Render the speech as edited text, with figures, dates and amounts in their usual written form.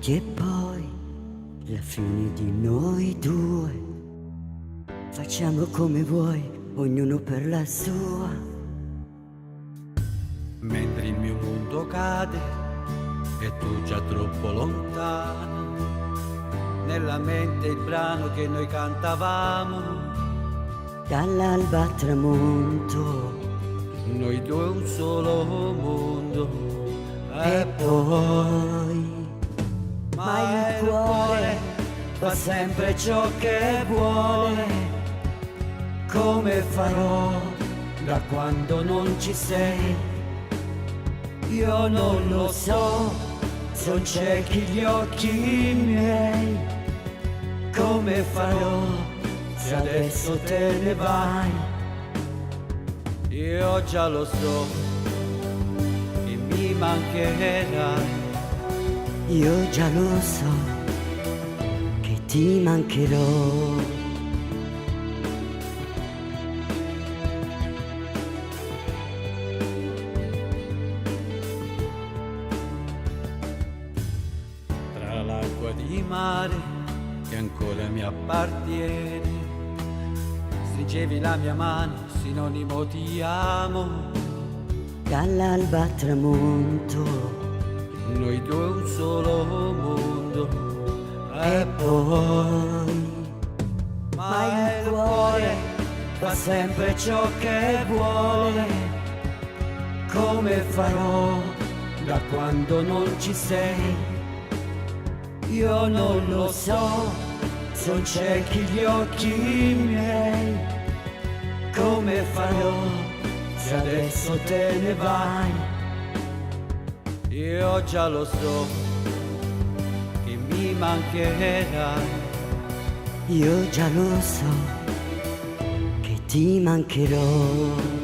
Che poi la fine di noi due, facciamo come vuoi, ognuno per la sua. Mentre il mio mondo cade e tu già troppo lontano, nella mente il brano che noi cantavamo, Dall'alba al tramonto, noi due un solo mondo. e poi ma il cuore fa sempre ciò che vuole. Come farò da quando non ci sei? Io non lo so, son ciechi gli occhi miei. Come farò se adesso te ne vai? Io già lo so che mi mancherai. Io già lo so che ti mancherò. Tra l'acqua di mare che ancora mi appartiene, stringevi la mia mano, sinonimo ti amo. Dall'alba al tramonto, Noi due un solo mondo. e poi ma il cuore fa sempre ciò che vuole. Come farò da quando non ci sei? Io non lo so, son ciechi gli occhi miei. Come farò se adesso te ne vai? Io già lo so che mi mancherai. Io già lo so che ti mancherò.